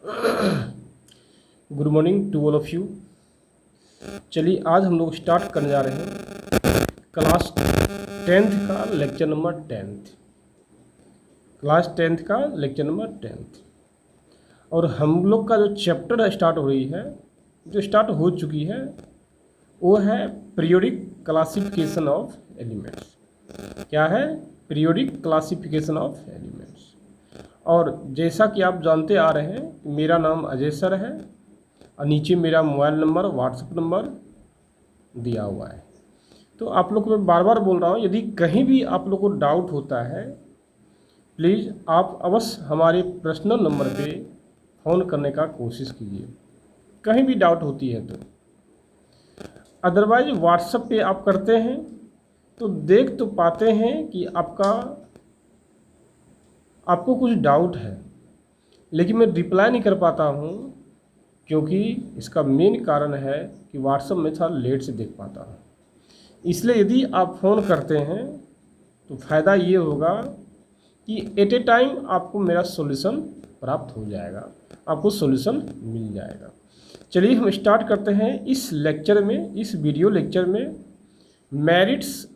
Good morning to all of you. चलिए आज हम लोग स्टार्ट करने जा रहे हैं क्लास 10th का lecture number 10th। Class 10th का लेक्चर नंबर 10th और हम लोग का जो चैप्टर स्टार्ट हो रही है, जो स्टार्ट हो चुकी है, वो है पीरियोडिक क्लासिफिकेशन ऑफ एलिमेंट्स। क्या है? Periodic classification of elements. और जैसा कि आप जानते आ रहे हैं, मेरा नाम अजय सर है और नीचे मेरा मोबाइल नंबर, व्हाट्सएप नंबर दिया हुआ है। तो आप लोग को मैं बार बार बोल रहा हूँ, यदि कहीं भी आप लोग को डाउट होता है, प्लीज़ आप अवश्य हमारे पर्सनल नंबर पे फ़ोन करने का कोशिश कीजिए, कहीं भी डाउट होती है तो। अदरवाइज व्हाट्सएप पे आप करते हैं तो देख तो पाते हैं कि आपको कुछ डाउट है, लेकिन मैं रिप्लाई नहीं कर पाता हूँ, क्योंकि इसका मेन कारण है कि व्हाट्सएप में थोड़ा लेट से देख पाता हूँ। इसलिए यदि आप फ़ोन करते हैं तो फ़ायदा ये होगा कि एट ए टाइम आपको मेरा सॉल्यूशन प्राप्त हो जाएगा, आपको सॉल्यूशन मिल जाएगा। चलिए हम स्टार्ट करते हैं इस लेक्चर में, इस वीडियो लेक्चर में merits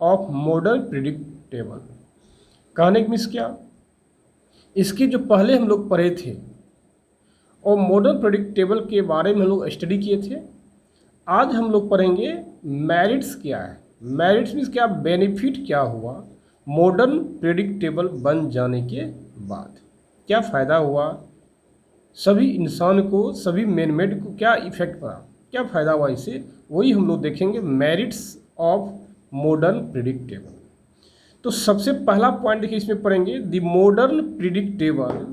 of modern predict table. कहने की मीन्स क्या, इसके जो पहले हम लोग पढ़े थे और मॉडर्न प्रिडिक्ट टेबल के बारे में हम लोग स्टडी किए थे। आज हम लोग पढ़ेंगे मेरिट्स क्या है। मेरिट्स मीन्स क्या, बेनिफिट क्या हुआ मॉडर्न प्रिडिक्ट टेबल बन जाने के बाद, क्या फ़ायदा हुआ सभी इंसान को, सभी मैनमेड को, क्या इफेक्ट पड़ा, क्या फ़ायदा हुआ इससे, वही हम लोग देखेंगे merits of modern predict table. तो सबसे पहला पॉइंट देखिए इसमें पढ़ेंगे, the modern predict table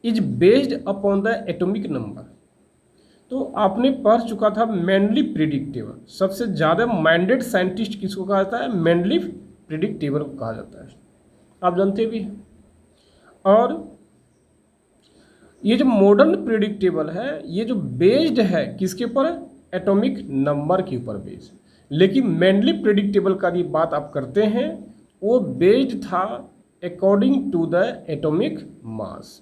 is based upon the atomic number. तो आपने पढ़ चुका था मेंडली प्रिडिक्ट टेबल। सबसे ज़्यादा माइंडेड साइंटिस्ट किसको कहा जाता है? मेंडली प्रिडिक्ट टेबल को कहा जाता है, आप जानते भी हैं। और ये जो मॉडर्न प्रिडिक्ट टेबल है, ये जो बेस्ड है किसके ऊपर? एटॉमिक नंबर के ऊपर बेस्ड। लेकिन मेंडली प्रिडिक्ट टेबल का ये बात आप करते हैं, वो बेस्ड था according to the atomic mass.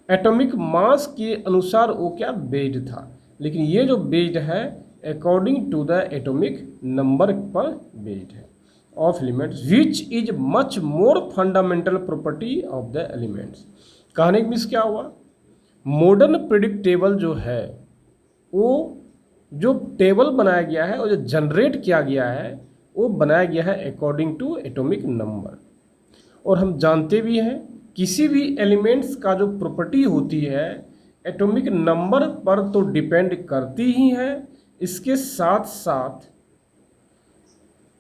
Atomic mass के अनुसार वो क्या बेस्ड था, लेकिन ये जो बेस्ड है according to the atomic number पर बेस्ड है of elements, which is much more fundamental property of the elements. कहने की मीन्स क्या हुआ, मॉडर्न प्रिडिक्ट टेबल जो है, वो जो टेबल बनाया गया है और जो जनरेट किया गया है, वो बनाया गया है अकॉर्डिंग टू एटॉमिक नंबर। और हम जानते भी हैं किसी भी एलिमेंट्स का जो प्रॉपर्टी होती है एटॉमिक नंबर पर तो डिपेंड करती ही है, इसके साथ साथ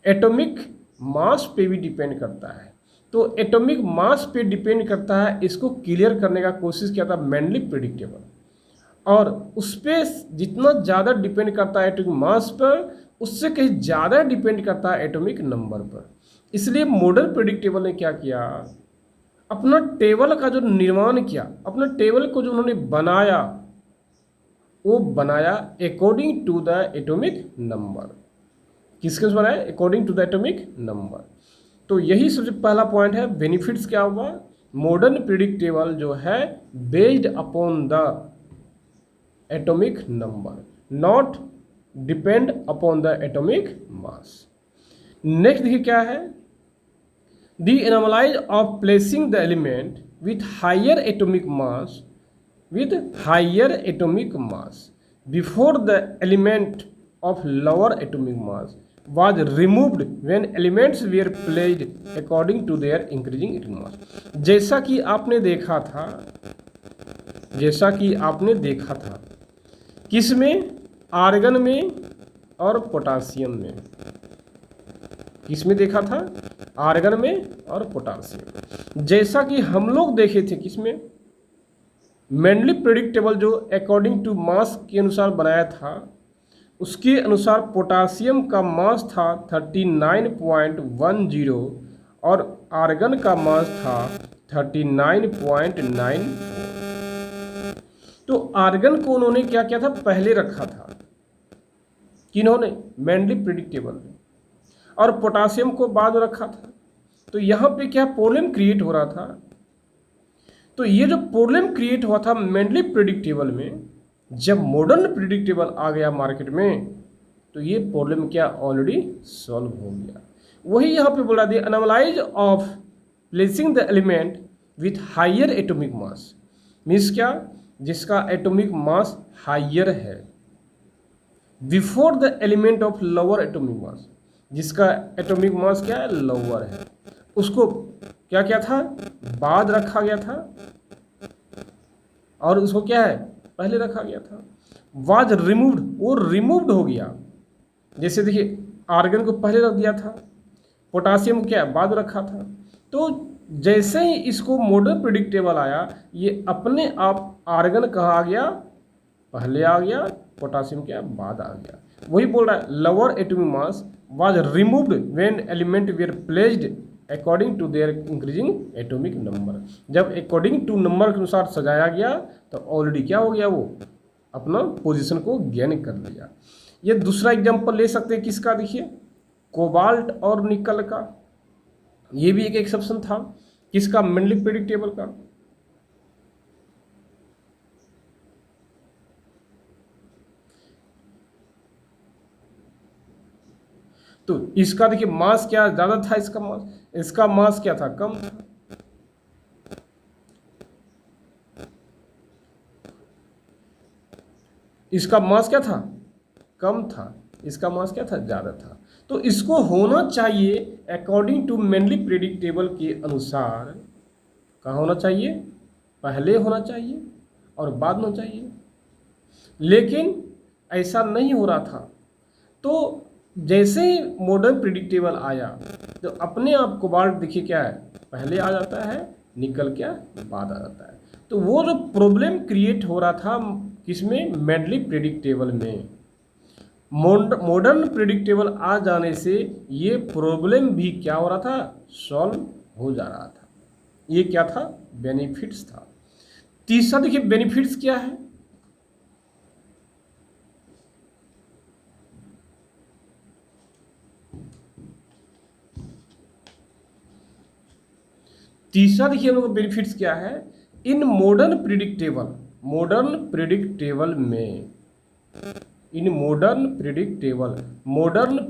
एटॉमिक मास पे भी डिपेंड करता है। तो एटॉमिक मास पे डिपेंड करता है, इसको क्लियर करने का कोशिश किया था मेंडली प्रिडिक्ट टेबल। और उस पर जितना ज़्यादा डिपेंड करता है एटॉमिक मास पर, उससे कहीं ज़्यादा डिपेंड करता है एटॉमिक नंबर पर। इसलिए मॉडर्न प्रिडिक्ट टेबल ने क्या किया, अपना टेबल का जो निर्माण किया, अपना टेबल को जो उन्होंने बनाया, वो बनाया according to the atomic number. किसके बनाया? According to the atomic number. तो यही सबसे पहला पॉइंट है, बेनिफिट्स क्या हुआ, मॉडर्न प्रिडिक्ट टेबल जो है based upon the atomic number, not depend upon the atomic mass. Next देखिए क्या है, the anomalies of placing the element with higher atomic mass before the element of lower atomic mass was removed when elements were placed according to their increasing atomic mass। जैसा कि आपने देखा था किस में? आर्गन में और पोटासियम में। किस में देखा था? आर्गन में और पोटासियम। जैसा कि हम लोग देखे थे किस में? मेंडली प्रिडिक्ट टेबल जो अकॉर्डिंग टू मास के अनुसार बनाया था, उसके अनुसार पोटासियम का मास था 39.10 और आर्गन का मास था 39.94। तो आर्गन को उन्होंने क्या किया था? पहले रखा था, किन्होंने? मेंडली प्रिडिक्ट टेबल में। और पोटासियम को बाद में रखा था। तो यहाँ पे क्या प्रॉब्लम क्रिएट हो रहा था, तो ये जो प्रॉब्लम क्रिएट हुआ था मेनली प्रेडिक्टेबल में, जब मॉडर्न प्रेडिक्टेबल आ गया मार्केट में तो ये प्रॉब्लम क्या ऑलरेडी सॉल्व हो गया। वही यहाँ पे बोला the anomalies of placing the element with higher atomic mass, means क्या, जिसका एटॉमिक मास हायर है, before the element of lower atomic mass, जिसका एटॉमिक मास क्या है, लोअर है, उसको क्या क्या था, बाद रखा गया था, और उसको क्या है, पहले रखा गया था। वाज रिमूव्ड, वो रिमूव्ड हो गया। जैसे देखिए आर्गन को पहले रख दिया था, पोटासियम को क्या बाद रखा था। तो जैसे ही इसको मॉडर्न प्रेडिक्टेबल आया, ये अपने आप आर्गन कहाँ आ गया, पहले आ गया, पोटासियम क्या बाद आ गया। वही बोल रहा है lower atomic mass was removed when element were placed according to their increasing atomic number. जब अकॉर्डिंग टू नंबर के अनुसार सजाया गया तो ऑलरेडी क्या हो गया, वो अपना पोजीशन को गेन कर लिया। ये दूसरा एग्जांपल ले सकते हैं किसका, देखिए कोबाल्ट और निकल का, ये भी एक एक्सेप्शन था किसका, मेनली प्रेडिक्टेबल का। तो इसका देखिए मास क्या ज्यादा था, इसका मास क्या था, कम था। इसका मास क्या था, कम था, इसका मास क्या था, ज्यादा था। तो इसको होना चाहिए अकॉर्डिंग टू मेनली प्रेडिक्टेबल के अनुसार, कहाँ होना चाहिए, पहले होना चाहिए और बाद में होना चाहिए, लेकिन ऐसा नहीं हो रहा था। तो जैसे ही मॉडर्न प्रेडिक्टेबल आया तो अपने आप कोबाल्ट देखिए क्या है, पहले आ जाता है, निकल क्या बाद आ जाता है। तो वो जो प्रॉब्लम क्रिएट हो रहा था किसमें, मेनली प्रेडिक्टेबल में, मॉडर्न प्रेडिक्टेबल आ जाने से ये प्रॉब्लम भी क्या हो रहा था, सॉल्व हो जा रहा था। ये क्या था, बेनिफिट्स था। तीसरा देखिए बेनिफिट्स क्या है, तीसरा देखिए हम लोग बेनिफिट्स क्या है, इन मॉडर्न प्रेडिक्टेबल में, इन मॉडर्न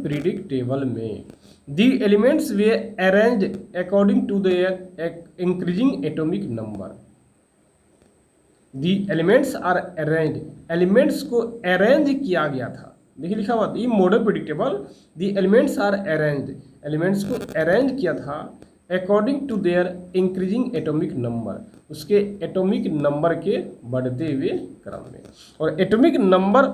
प्रेडिक्टेबल में the elements they arrange according to their increasing atomic number. The elements are arrange, elements को अरेंज किया गया था, देखिए लिखा हुआ the modern periodic table, the elements are arrange, elements को अरेंज किया था according to their increasing atomic number, उसके एटॉमिक नंबर के बढ़ते हुए क्रम में। और atomic number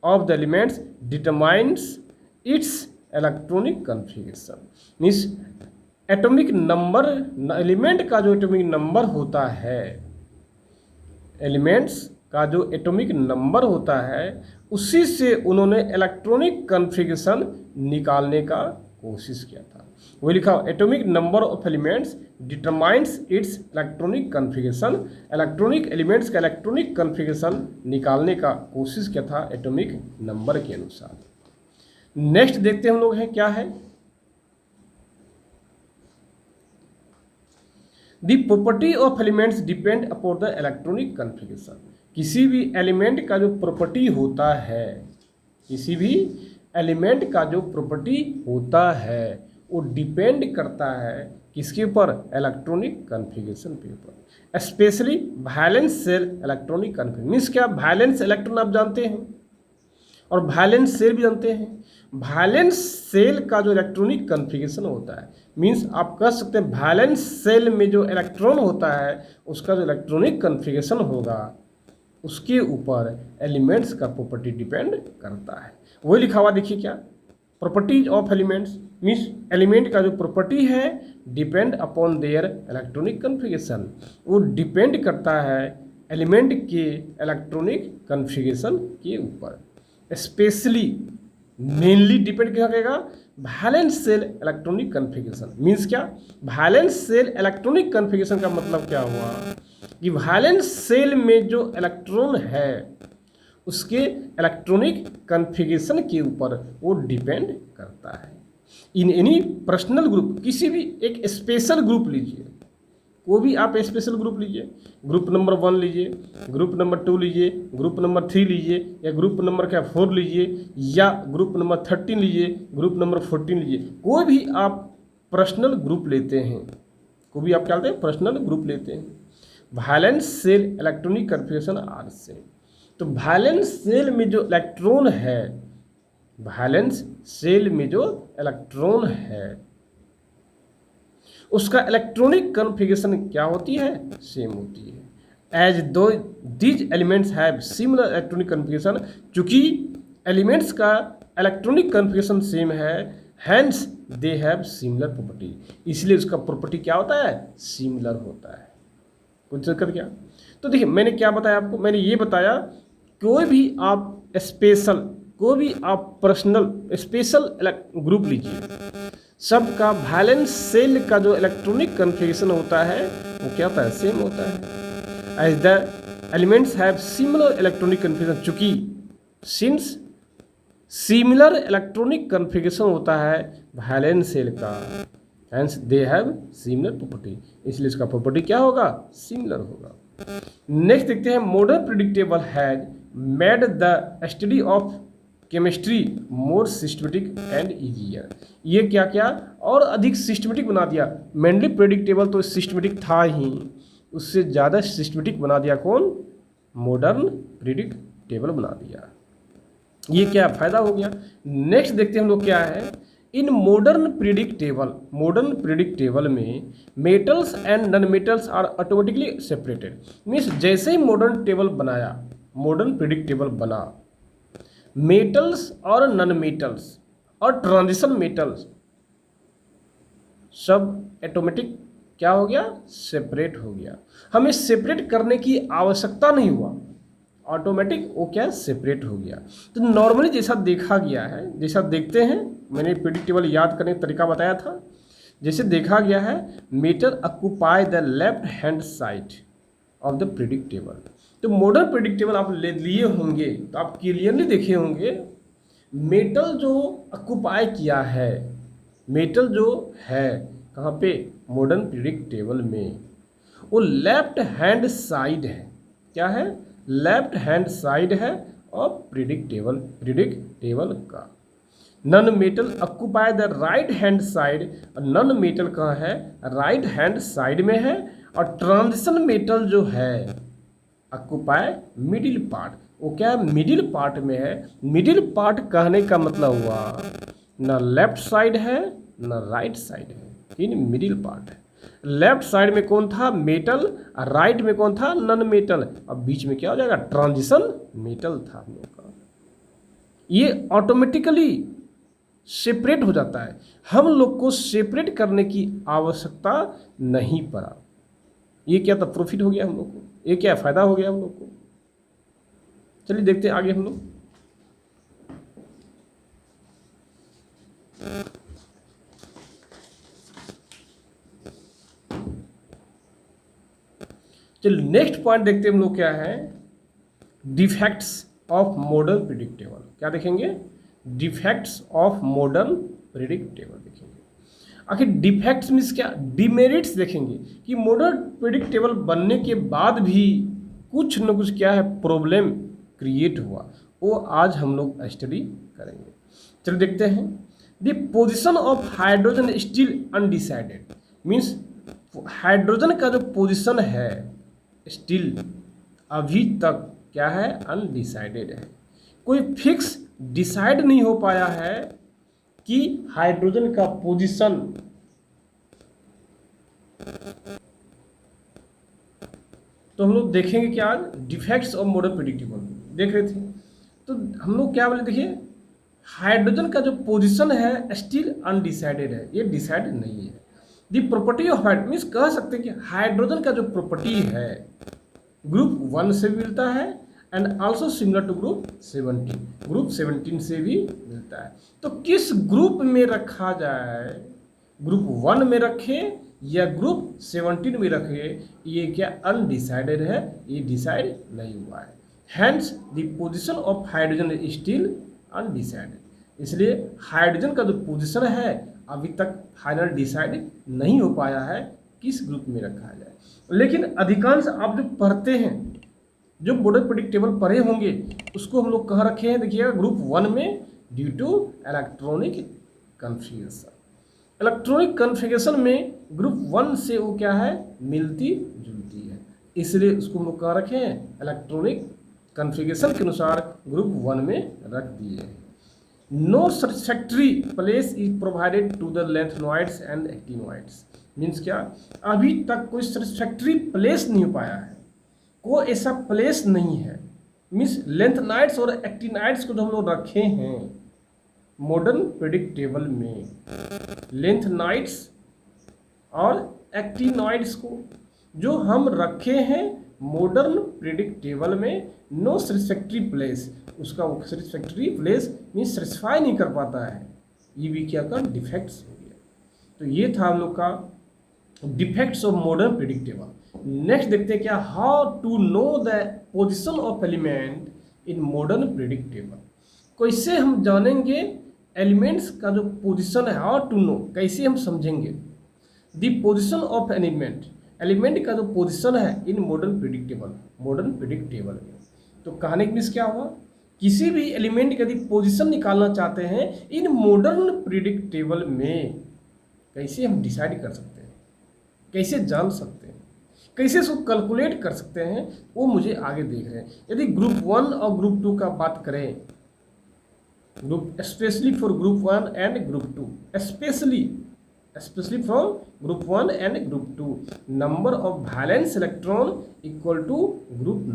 of the elements determines its electronic configuration, means atomic number, element का जो एटॉमिक नंबर होता है, एलिमेंट्स का जो एटॉमिक नंबर होता है, उसी से उन्होंने इलेक्ट्रॉनिक कॉन्फ़िगरेशन निकालने का कोशिश किया था। वही लिखा atomic number of elements determines its electronic configuration, electronic elements का इलेक्ट्रॉनिक कॉन्फ़िगरेशन निकालने का कोशिश किया था एटॉमिक नंबर के अनुसार। नेक्स्ट देखते हम लोग हैं क्या है, the property of elements depend upon the electronic configuration. किसी भी एलिमेंट का जो प्रॉपर्टी होता है, किसी भी एलिमेंट का जो प्रॉपर्टी होता है वो डिपेंड करता है किसके ऊपर, इलेक्ट्रॉनिक कॉन्फ़िगरेशन के ऊपर। Specially valence shell electronic configuration, means क्या, वैलेंस इलेक्ट्रॉन आप जानते हैं और वैलेंस सेल भी जानते हैं। वैलेंस सेल का जो इलेक्ट्रॉनिक कॉन्फ़िगरेशन होता है, मीन्स आप कह सकते हैं वैलेंस सेल में जो इलेक्ट्रॉन होता है उसका जो इलेक्ट्रॉनिक कॉन्फ़िगरेशन होगा उसके ऊपर एलिमेंट्स का प्रॉपर्टी डिपेंड करता है। वही लिखा हुआ देखिए क्या, properties of elements, means element का जो प्रॉपर्टी है depend upon their electronic configuration, वो डिपेंड करता है एलिमेंट के इलेक्ट्रॉनिक कॉन्फ़िगरेशन के ऊपर। स्पेशली मेनली डिपेंड क्या करेगा, valence shell electronic configuration, means क्या, वैलेंस सेल इलेक्ट्रॉनिक कॉन्फ़िगरेशन का मतलब क्या हुआ कि वैलेंस सेल में जो इलेक्ट्रॉन है उसके इलेक्ट्रॉनिक कॉन्फ़िगरेशन के ऊपर वो डिपेंड करता है। इन एनी पर्सनल ग्रुप, किसी भी एक स्पेशल ग्रुप लीजिए, कोई भी आप स्पेशल ग्रुप लीजिए, ग्रुप नंबर 1 लीजिए, ग्रुप नंबर 2 लीजिए, ग्रुप नंबर 3 लीजिए, या ग्रुप नंबर क्या 4 लीजिए, या ग्रुप नंबर 13 लीजिए, ग्रुप नंबर 14 लीजिए, कोई भी आप पर्सनल ग्रुप लेते हैं, कोई भी आप क्या लेते हैं, पर्सनल ग्रुप लेते हैं, valence shell electronic configuration are से। तो वैलेंस शेल में जो इलेक्ट्रॉन है, वैलेंस शेल में जो इलेक्ट्रॉन है उसका इलेक्ट्रॉनिक कन्फिगरेशन क्या होती है, सेम होती है। As do these elements have similar electronic configuration, चूंकि एलिमेंट्स का इलेक्ट्रॉनिक कन्फिगरेशन सेम है, hence they have similar property, इसलिए उसका प्रॉपर्टी क्या होता है, सिमिलर होता है। कुछ दिक्कत क्या? तो देखिए मैंने क्या बताया आपको, मैंने ये बताया कोई भी आप स्पेशल, कोई भी आप पर्सनल स्पेशल ग्रुप लीजिए, सबका वैलेंस शेल का जो इलेक्ट्रॉनिक कन्फिगरेशन होता है वो क्या होता है, सेम होता है। As the elements have similar electronic configuration, चूंकि सिंस सिमिलर इलेक्ट्रॉनिक कन्फिगरेशन होता है वैलेंस शेल का, hence they have similar property, इसलिए इसका प्रॉपर्टी क्या होगा, सिमिलर होगा। नेक्स्ट देखते हैं, modern predictable has made the study of chemistry more systematic and easier. ये क्या क्या और अधिक सिस्टमेटिक बना दिया। मेनली प्रेडिक्टेबल तो सिस्टमेटिक था ही, उससे ज़्यादा सिस्टमेटिक बना दिया कौन, मॉडर्न प्रेडिक्टेबल बना दिया। ये क्या फ़ायदा हो गया। नेक्स्ट देखते हैं हम लोग क्या है, इन मॉडर्न प्रेडिक्टेबल में metals and non metals are automatically separated. Means जैसे ही मॉडर्न टेबल बनाया, मॉडर्न प्रेडिक्टेबल बना, मेटल्स और नॉन मेटल्स और ट्रांजिशन मेटल्स सब ऑटोमेटिक क्या हो गया, सेपरेट हो गया। हमें सेपरेट करने की आवश्यकता नहीं हुआ, ऑटोमेटिक वो क्या सेपरेट हो गया। तो नॉर्मली जैसा देखा गया है, जैसा देखते हैं, मैंने प्रेडिक्टेबल याद करने का तरीका बताया था, जैसे देखा गया है, metal occupy the left hand side of the predictable. तो मॉडर्न प्रेडिक्टेबल आप ले लिए होंगे तो आप क्लियरली देखे होंगे, मेटल जो ऑक्यूपाई किया है, मेटल जो है कहाँ पे, मॉडर्न प्रेडिक्टेबल में, वो लेफ्ट हैंड साइड है। क्या है, लेफ्ट हैंड साइड है और प्रेडिक्टेबल का। Non metal occupy the right hand side, non metal कहाँ है, राइट हैंड साइड में है। और ट्रांजिशन मेटल जो है ऑक्यूपाई मिडिल पार्ट, वो क्या मिडिल पार्ट में है। मिडिल पार्ट कहने का मतलब हुआ न लेफ्ट साइड है न राइट साइड है, इन मिडिल पार्ट है। लेफ्ट साइड में कौन था, मेटल, और राइट में कौन था, नॉन मेटल, अब बीच में क्या हो जाएगा, ट्रांजिशन मेटल था हम लोग का। ये ऑटोमेटिकली सेपरेट हो जाता है, हम लोग को सेपरेट करने की आवश्यकता नहीं पड़ा। ये क्या था, प्रॉफिट हो गया हम लोग को, ये क्या फायदा हो गया हम लोग को। चलिए देखते हैं आगे हम लोग। चलिए नेक्स्ट पॉइंट देखते हैं हम लोग क्या है, डिफेक्ट्स ऑफ मॉडर्न प्रेडिक्टेबल। क्या देखेंगे, डिफेक्ट्स ऑफ मॉडर्न प्रेडिक्टेबल देखेंगे। आखिर डिफेक्ट्स मीन्स क्या, डिमेरिट्स देखेंगे कि मॉडर्न प्रेडिक्टेबल बनने के बाद भी कुछ न कुछ क्या है, प्रॉब्लम क्रिएट हुआ, वो आज हम लोग स्टडी करेंगे। चलिए देखते हैं, the position of hydrogen still undecided. Means hydrogen का जो पोजीशन है स्टिल अभी तक क्या है, अनडिसाइडेड है। कोई फिक्स डिसाइड नहीं हो पाया है कि हाइड्रोजन का पोजीशन तो हम लोग देखेंगे कि आज डिफेक्ट्स ऑफ मॉडर्न प्रेडिक्टेबल देख रहे थे। तो हम लोग क्या बोले, देखिए हाइड्रोजन का जो पोजीशन है स्टिल अनडिसाइडेड है, ये डिसाइड नहीं है। The property of hydrogen means कह सकते हैं कि हाइड्रोजन का जो प्रॉपर्टी है ग्रुप 1 से मिलता है and also similar to group 17, group 17 से भी मिलता है। तो किस ग्रुप में रखा जाए, ग्रुप 1 में रखे या ग्रुप 17 में रखे, ये क्या अनडिसाइडेड है, ये डिसाइड नहीं हुआ है। Hence the position of hydrogen is still undecided. इसलिए हाइड्रोजन का जो पोजीशन है अभी तक फाइनल डिसाइड नहीं हो पाया है किस ग्रुप में रखा जाए। लेकिन अधिकांश आप जो पढ़ते हैं, जो मॉडर्न पीरियोडिक टेबल पढ़े होंगे, उसको हम लोग कहाँ रखे हैं, देखिएगा ग्रुप 1 में due to electronic configuration. Electronic configuration में ग्रुप 1 से वो क्या है, मिलती जुलती है, इसलिए उसको हम लोग कहाँ रखे हैं, इलेक्ट्रॉनिक कन्फिगरेशन के अनुसार ग्रुप 1 में रख दिए हैं। No satisfactory place is provided to the lanthanoids and actinoids. Means क्या, अभी तक कोई सेटिस्फैक्टरी प्लेस नहीं हो पाया है, कोई ऐसा प्लेस नहीं है। मीन्स लेंथनाइड्स और एक्टिनाइड्स को जो हम लोग रखे हैं मॉडर्न पीरियोडिक टेबल में, लेंथनाइड्स और एक्टिनॉइड्स को जो हम रखे हैं मॉडर्न पीरियोडिक टेबल में, नो सेटिस्फैक्टरी प्लेस, उसका वो सेटिस्फैक्टरी प्लेस मीन्स सेटिस्फाई नहीं कर पाता है, ये भी क्या का डिफेक्ट्स हो गया। तो ये था हम लोग का defects of modern periodic table. Next देखते हैं क्या, how to know the position of element in modern periodic table. कैसे हम जानेंगे एलिमेंट्स का जो पोजीशन है, हाउ टू नो, कैसे हम समझेंगे the position of element, element का जो पोजीशन है इन modern periodic table, modern periodic table में। तो कहने के मीन्स क्या हुआ, किसी भी एलिमेंट का यदि पोजीशन निकालना चाहते हैं इन मॉडर्न पीरियोडिक टेबल में, कैसे हम डिसाइड कर सकते हैं, कैसे जान सकते हैं, कैसे इसको कैलकुलेट कर सकते हैं, वो मुझे आगे देख रहे हैं। यदि ग्रुप 1 और ग्रुप 2 का बात करें, group specially for group 1 and group 2, especially from group 1 and group 2, number of valence electron equal to group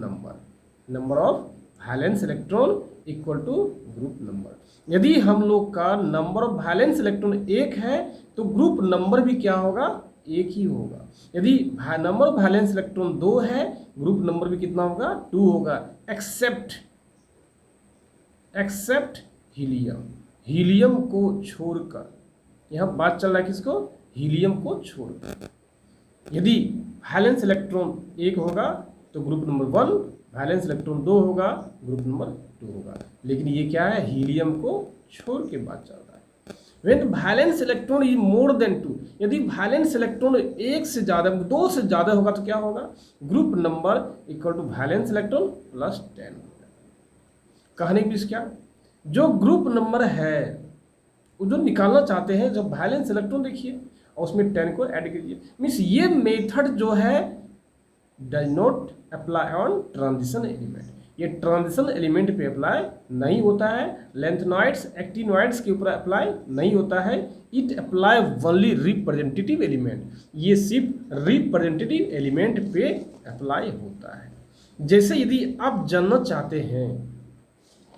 number of valence electron equal to group number। यदि हम लोग का नंबर ऑफ वैलेंस इलेक्ट्रॉन 1 है तो group number भी क्या होगा, 1 ही होगा। यदि नंबर ऑफ वैलेंस इलेक्ट्रॉन 2 है, ग्रुप नंबर भी कितना होगा, 2 होगा, एक्सेप्ट हीलियम, हीलियम को छोड़कर। यहाँ बात चल रहा है किसको, हीलियम को छोड़कर। यदि वैलेंस इलेक्ट्रॉन 1 होगा तो ग्रुप नंबर 1, वैलेंस इलेक्ट्रॉन 2 होगा, ग्रुप नंबर 2 होगा। लेकिन ये क्या है, हीलियम को छोड़ के बात चल रहा है। When valence electron is more than 2, यदि वैलेंस इलेक्ट्रॉन 1 से ज़्यादा, 2 से ज़्यादा होगा तो क्या होगा, group number equal to valence electron plus 10 होगा। कहने की क्या, जो ग्रुप नंबर है वो जो निकालना चाहते हैं, जब वैलेंस इलेक्ट्रॉन देखिए और उसमें 10 को ऐड कीजिए। मीन्स ये मेथड जो है does not apply on transition element, ये ट्रांजिशन एलिमेंट पे अप्लाई नहीं होता है, लेंथनॉइड्स एक्टिनॉइड्स के ऊपर अप्लाई नहीं होता है। It apply only representative element, ये सिर्फ रिप्रेजेंटेटिव एलिमेंट पे अप्लाई होता है। जैसे यदि आप जानना चाहते हैं,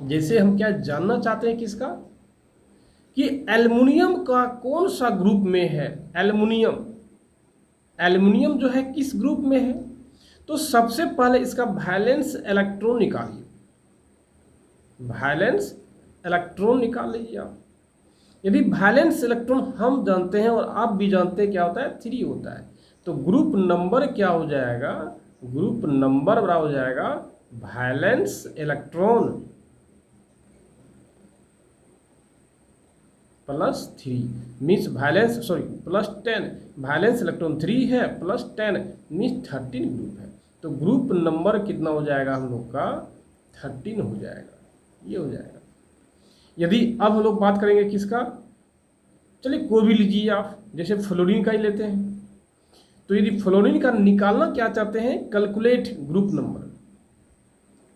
जैसे हम क्या जानना चाहते हैं किसका, कि एल्युमिनियम का कौन सा ग्रुप में है, एल्युमिनियम जो है किस ग्रुप में है, तो सबसे पहले इसका वैलेंस इलेक्ट्रॉन निकालिए, वैलेंस इलेक्ट्रॉन निकाल लीजिए आप। यदि वैलेंस इलेक्ट्रॉन हम जानते हैं और आप भी जानते हैं क्या होता है, 3 होता है, तो ग्रुप नंबर क्या हो जाएगा, ग्रुप नंबर बराबर हो जाएगा valence electron plus 3, means valence plus 10, valence electron 3 है प्लस 10 मीन्स 13 ग्रुप है। तो ग्रुप नंबर कितना हो जाएगा हम लोग का, 13 हो जाएगा, ये हो जाएगा। यदि अब हम लोग बात करेंगे किसका, चलिए कोई भी लीजिए आप, जैसे फ्लोरीन का ही लेते हैं। तो यदि फ्लोरीन का निकालना क्या चाहते हैं, कैलकुलेट ग्रुप नंबर,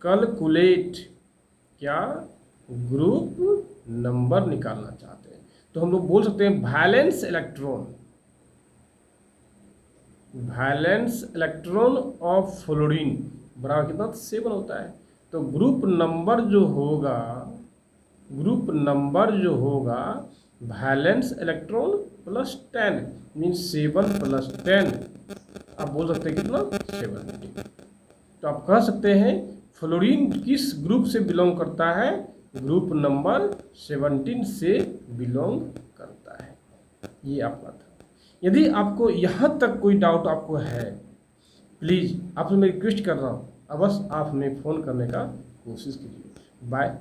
कैलकुलेट क्या, ग्रुप नंबर निकालना चाहते हैं, तो हम लोग बोल सकते हैं वैलेंस इलेक्ट्रॉन ऑफ फ्लोरीन बराबर कितना, 7 होता है। तो ग्रुप नंबर जो होगा valence electron plus 10 means 7 plus 10, आप बोल सकते हैं कितना, 17। तो आप कह सकते हैं फ्लोरीन किस ग्रुप से बिलोंग करता है, ग्रुप नंबर 17 से बिलोंग करता है। ये आपका था। यदि आपको यहाँ तक कोई डाउट आपको है, प्लीज़ आपसे मैं रिक्वेस्ट कर रहा हूँ, अवश्य आप हमें फ़ोन करने का कोशिश कीजिए। बाय।